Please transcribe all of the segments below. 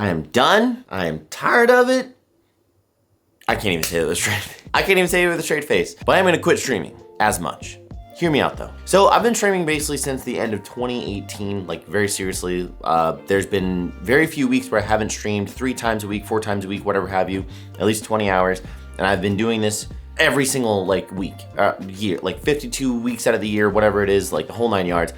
I am done. I am tired of it. I can't even say it with a straight face, but I'm gonna quit streaming as much. Hear me out though. So I've been streaming basically since the end of 2018, like very seriously. There's been very few weeks where I haven't streamed 3 times a week, 4 times a week, whatever have you, at least 20 hours. And I've been doing this every single like week, year, like 52 weeks out of the year, whatever it is, like the whole 9 yards.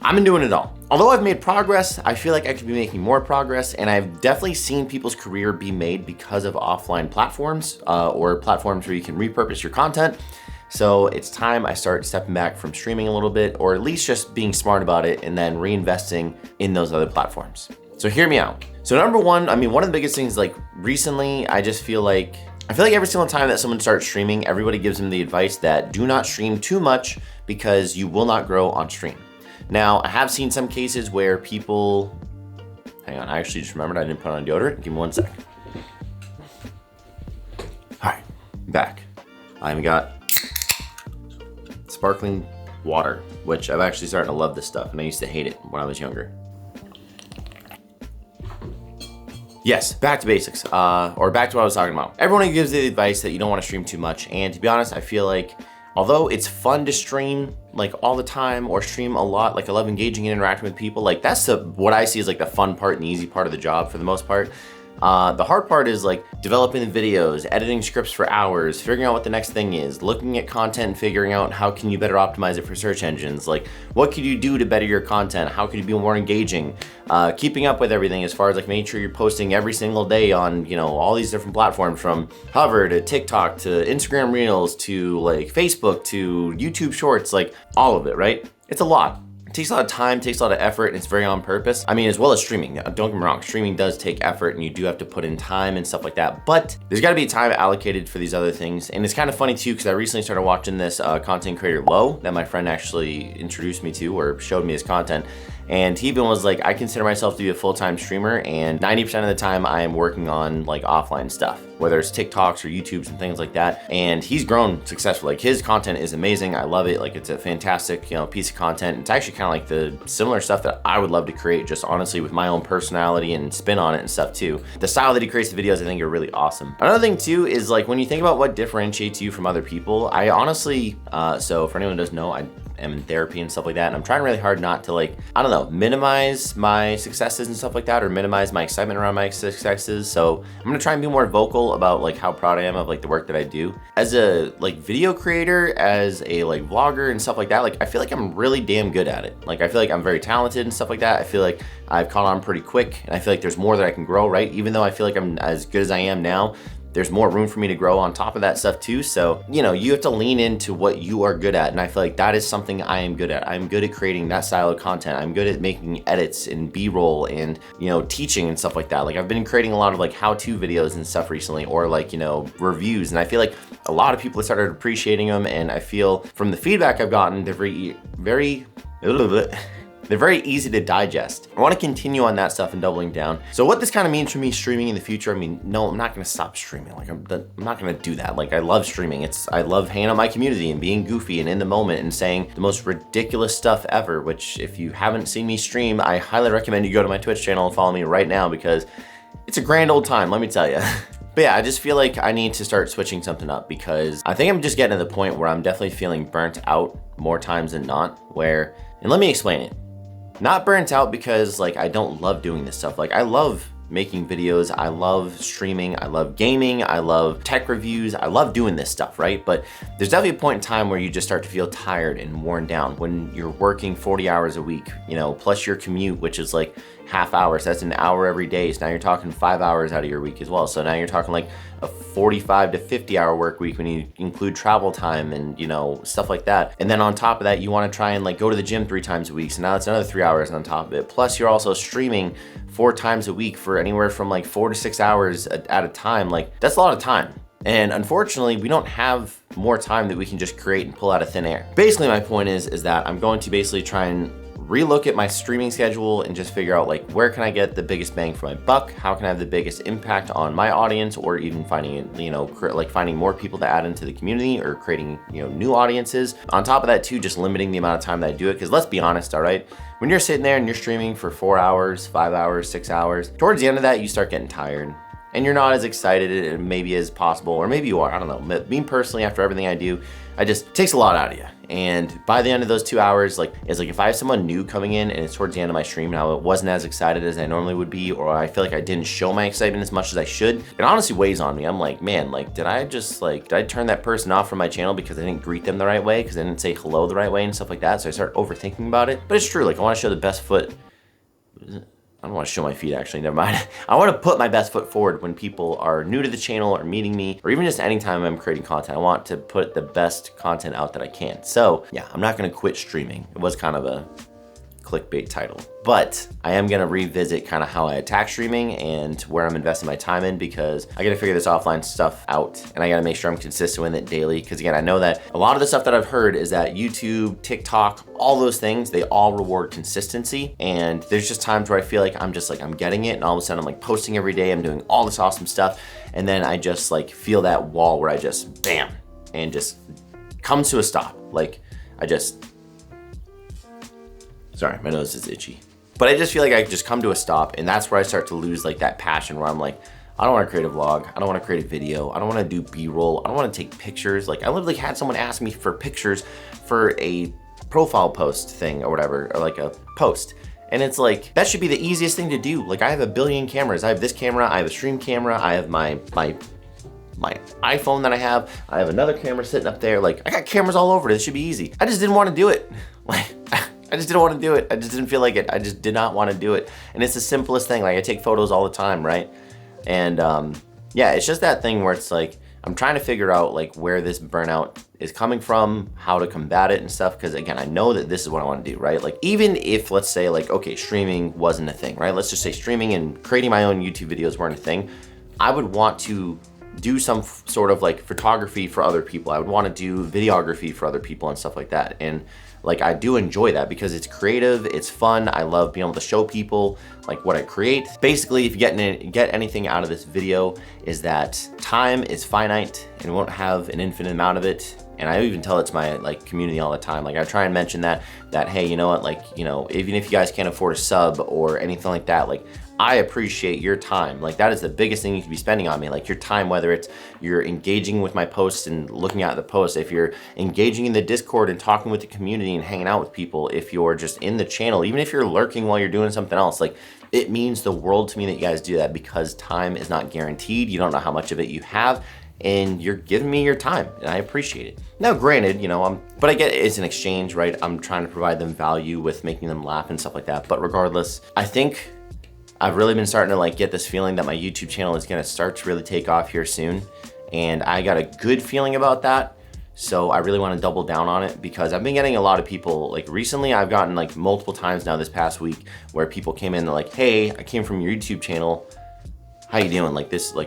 I've been doing it all. Although I've made progress, I feel like I could be making more progress, and I've definitely seen people's career be made because of offline platforms or platforms where you can repurpose your content. So it's time I start stepping back from streaming a little bit, or at least just being smart about it and then reinvesting in those other platforms. So hear me out. So number one, I mean, one of the biggest things like recently, I feel like every single time that someone starts streaming, everybody gives them the advice that do not stream too much because you will not grow on stream. Now, I have seen some cases where people, hang on, I actually just remembered I didn't put on deodorant. Give me 1 sec. All right, back. I've got sparkling water, which I've actually started to love this stuff, and I used to hate it when I was younger. Yes, back to basics, or back to what I was talking about. Everyone gives the advice that you don't want to stream too much, and to be honest, I feel like although it's fun to stream like all the time or stream a lot, like I love engaging and interacting with people, like that's what I see as like the fun part and the easy part of the job for the most part. The hard part is like developing the videos, editing scripts for hours, figuring out what the next thing is, looking at content and figuring out how can you better optimize it for search engines, like what could you do to better your content, how could you be more engaging, keeping up with everything as far as like making sure you're posting every single day on, you know, all these different platforms from Hover to TikTok to Instagram Reels to like Facebook to YouTube Shorts, like all of it, right? It's a lot. It takes a lot of time, takes a lot of effort, and it's very on purpose. I mean, as well as streaming. Don't get me wrong, streaming does take effort and you do have to put in time and stuff like that, but there's gotta be time allocated for these other things. And it's kind of funny too, because I recently started watching this content creator Low that my friend actually introduced me to or showed me his content. And he even was like, I consider myself to be a full-time streamer, and 90% of the time I am working on like offline stuff, whether it's TikToks or YouTubes and things like that. And he's grown successfully. Like his content is amazing. I love it. Like it's a fantastic, you know, piece of content. It's actually kind of like the similar stuff that I would love to create, just honestly with my own personality and spin on it and stuff too. The style that he creates the videos, I think are really awesome. Another thing too is like when you think about what differentiates you from other people, I honestly, so for anyone who doesn't know, I am in therapy and stuff like that, and I'm trying really hard not to like, I don't know, minimize my successes and stuff like that, or minimize my excitement around my successes. So I'm gonna try and be more vocal about like how proud I am of like the work that I do. As a like video creator, as a like vlogger and stuff like that, like I feel like I'm really damn good at it. Like I feel like I'm very talented and stuff like that. I feel like I've caught on pretty quick, and I feel like there's more that I can grow, right? Even though I feel like I'm as good as I am now, there's more room for me to grow on top of that stuff too. So, you know, you have to lean into what you are good at. And I feel like that is something I am good at. I'm good at creating that style of content. I'm good at making edits and B-roll and, you know, teaching and stuff like that. Like I've been creating a lot of like how-to videos and stuff recently, or like, you know, reviews. And I feel like a lot of people have started appreciating them. And I feel from the feedback I've gotten, they're very easy to digest. I want to continue on that stuff and doubling down. So what this kind of means for me streaming in the future, I mean, no, I'm not going to stop streaming. Like I'm not going to do that. Like I love streaming. I love hanging out my community and being goofy and in the moment and saying the most ridiculous stuff ever, which if you haven't seen me stream, I highly recommend you go to my Twitch channel and follow me right now, because it's a grand old time, let me tell you. But yeah, I just feel like I need to start switching something up, because I think I'm just getting to the point where I'm definitely feeling burnt out more times than not, and let me explain it. Not burnt out because like I don't love doing this stuff. Like I love making videos, I love streaming, I love gaming, I love tech reviews, I love doing this stuff, right? But there's definitely a point in time where you just start to feel tired and worn down when you're working 40 hours a week, you know, plus your commute, which is like half hours, that's an hour every day. So now you're talking 5 hours out of your week as well. So now you're talking like a 45 to 50 hour work week when you include travel time and, you know, stuff like that. And then on top of that, you want to try and like go to the gym 3 times a week. So now it's another 3 hours on top of it. Plus you're also streaming 4 times a week for anywhere from like 4 to 6 hours at a time. Like that's a lot of time. And unfortunately, we don't have more time that we can just create and pull out of thin air. Basically, my point is that I'm going to basically try and relook at my streaming schedule and just figure out like where can I get the biggest bang for my buck? How can I have the biggest impact on my audience, or even finding, you know, like finding more people to add into the community or creating, you know, new audiences. On top of that too, just limiting the amount of time that I do it. Because let's be honest, all right, when you're sitting there and you're streaming for 4 hours, 5 hours, 6 hours, towards the end of that, you start getting tired. And you're not as excited maybe as possible, or maybe you are, I don't know. Me personally, after everything I do, it takes a lot out of you. And by the end of those 2 hours, it's like if I have someone new coming in and it's towards the end of my stream and I wasn't as excited as I normally would be, or I feel like I didn't show my excitement as much as I should, it honestly weighs on me. I'm like, man, did I turn that person off from my channel because I didn't greet them the right way, because I didn't say hello the right way and stuff like that? So I start overthinking about it. But it's true, I want to show the best foot. I don't want to show my feet, actually, never mind. I want to put my best foot forward when people are new to the channel or meeting me, or even just anytime I'm creating content. I want to put the best content out that I can. So yeah, I'm not going to quit streaming. It was kind of a clickbait title, but I am gonna revisit kind of how I attack streaming and where I'm investing my time in, because I gotta figure this offline stuff out and I gotta make sure I'm consistent with it daily. Because again, I know that a lot of the stuff that I've heard is that YouTube, TikTok, all those things, they all reward consistency. And there's just times where I feel like I'm getting it, and all of a sudden I'm posting every day, I'm doing all this awesome stuff, and then I just feel that wall where I just bam, and just comes to a stop. Sorry, my nose is itchy. But I just feel like I just come to a stop, and that's where I start to lose that passion, where I'm like, I don't want to create a vlog, I don't want to create a video, I don't want to do B-roll, I don't want to take pictures. I literally had someone ask me for pictures for a profile post thing or whatever, or a post. And it's that should be the easiest thing to do. I have a billion cameras. I have this camera, I have a stream camera, I have my iPhone that I have another camera sitting up there. I got cameras all over it. It should be easy. I just didn't want to do it. I just didn't want to do it. I just didn't feel like it. I just did not want to do it. And it's the simplest thing. I take photos all the time, right? And yeah, it's just that thing where it's I'm trying to figure out where this burnout is coming from, how to combat it and stuff. Because again, I know that this is what I want to do, right? Even if, let's say okay, streaming wasn't a thing, right? Let's just say streaming and creating my own YouTube videos weren't a thing. I would want to do some sort of photography for other people. I would want to do videography for other people and stuff like that. And I do enjoy that because it's creative, it's fun. I love being able to show people what I create. Basically, if you get anything out of this video, is that time is finite and we won't have an infinite amount of it. And I even tell it to my community all the time. I try and mention that hey, you know what, even if you guys can't afford a sub or anything like that, I appreciate your time. That is the biggest thing you could be spending on me. Your time, whether it's you're engaging with my posts and looking at the posts, if you're engaging in the Discord and talking with the community and hanging out with people, if you're just in the channel, even if you're lurking while you're doing something else, it means the world to me that you guys do that, because time is not guaranteed. You don't know how much of it you have, and you're giving me your time, and I appreciate it. Now, granted, but I get it's an exchange, right? I'm trying to provide them value with making them laugh and stuff like that. But regardless, I think I've really been starting to get this feeling that my YouTube channel is gonna start to really take off here soon. And I got a good feeling about that. So I really wanna double down on it, because I've been getting a lot of people, recently I've gotten multiple times now this past week where people came in, they're hey, I came from your YouTube channel. How you doing?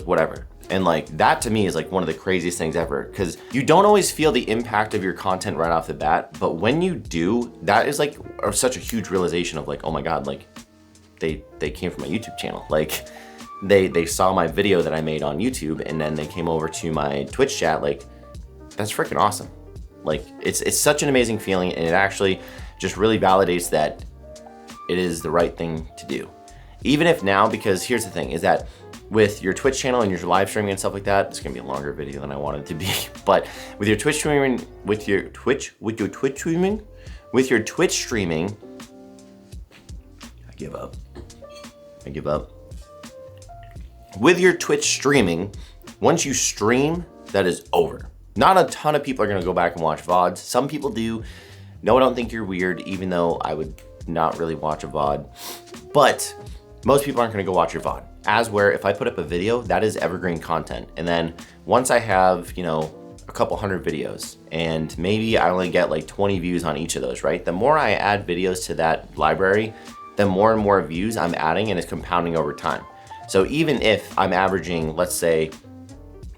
Whatever. And that to me is one of the craziest things ever, because you don't always feel the impact of your content right off the bat. But when you do, that is such a huge realization of oh my God, they came from my YouTube channel. They saw my video that I made on YouTube, and then they came over to my Twitch chat. That's freaking awesome. It's such an amazing feeling, and it actually just really validates that it is the right thing to do. Even if now, because here's the thing, is that with your Twitch channel and your live streaming and stuff like that, it's gonna be a longer video than I wanted it to be. But with your Twitch streaming, with your Twitch streaming, I give up. With your Twitch streaming, once you stream, that is over. Not a ton of people are gonna go back and watch VODs. Some people do. No, I don't think you're weird, even though I would not really watch a VOD. But most people aren't gonna go watch your VOD. As where if I put up a video, that is evergreen content. And then once I have, a couple hundred videos, and maybe I only get 20 views on each of those, right? The more I add videos to that library, the more and more views I'm adding, and it's compounding over time. So even if I'm averaging, let's say,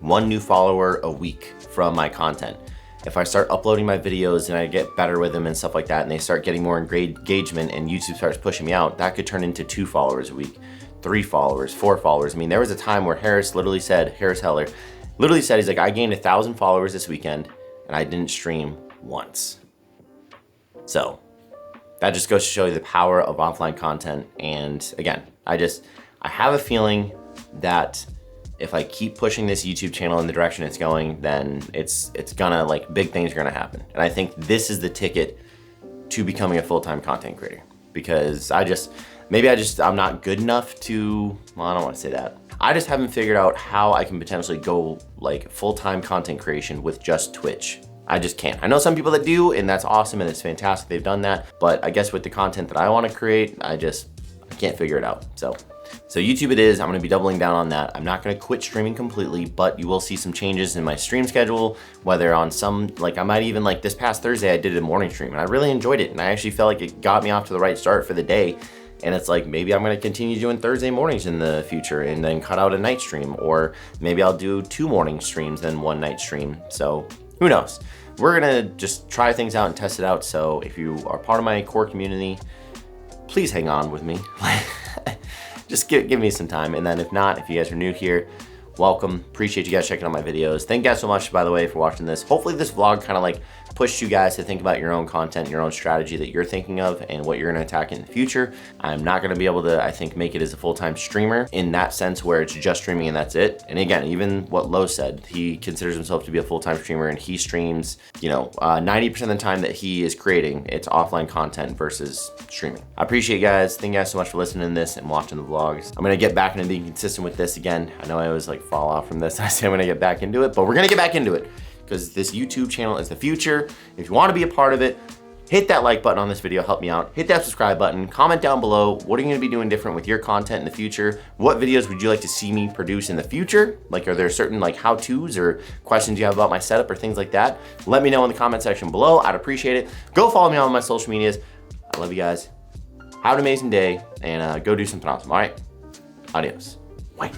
1 new follower a week from my content, if I start uploading my videos and I get better with them and stuff like that, and they start getting more engagement and YouTube starts pushing me out, that could turn into 2 followers a week, 3 followers, 4 followers. I mean, there was a time where Harris Heller literally said, he's I gained 1,000 followers this weekend and I didn't stream once. So that just goes to show you the power of offline content. And again, I have a feeling that if I keep pushing this YouTube channel in the direction it's going, then it's gonna, like, big things are gonna happen. And I think this is the ticket to becoming a full-time content creator, because I'm not good enough to, well, I don't wanna say that. I just haven't figured out how I can potentially go like full-time content creation with just Twitch. I just can't. I know some people that do, and that's awesome and it's fantastic they've done that, but I guess with the content that I wanna create, I can't figure it out. So YouTube it is. I'm gonna be doubling down on that. I'm not gonna quit streaming completely, but you will see some changes in my stream schedule, whether on some, like I might even, like this past Thursday, I did a morning stream and I really enjoyed it. And I actually felt like it got me off to the right start for the day. And it's like, maybe I'm gonna continue doing Thursday mornings in the future and then cut out a night stream, or maybe I'll do 2 morning streams and 1 night stream. So who knows? We're gonna just try things out and test it out. So if you are part of my core community, please hang on with me. Just give me some time. And then if not, if you guys are new here, welcome. Appreciate you guys checking out my videos. Thank you guys so much, by the way, for watching this. Hopefully this vlog kind of like pushed you guys to think about your own content, your own strategy that you're thinking of and what you're gonna attack in the future. I'm not gonna be able to, I think, make it as a full-time streamer in that sense where it's just streaming and that's it. And again, even what Lo said, he considers himself to be a full-time streamer and he streams, 90% of the time that he is creating, it's offline content versus streaming. I appreciate you guys. Thank you guys so much for listening to this and watching the vlogs. I'm gonna get back into being consistent with this again. I know I always like fall off from this. I say I'm gonna get back into it, but we're gonna get back into it, because this YouTube channel is the future. If you wanna be a part of it, hit that like button on this video, help me out. Hit that subscribe button, comment down below, what are you gonna be doing different with your content in the future? What videos would you like to see me produce in the future? Like, are there certain like how-tos or questions you have about my setup or things like that? Let me know in the comment section below, I'd appreciate it. Go follow me on my social medias. I love you guys. Have an amazing day and go do something awesome, all right? Adios. Bye.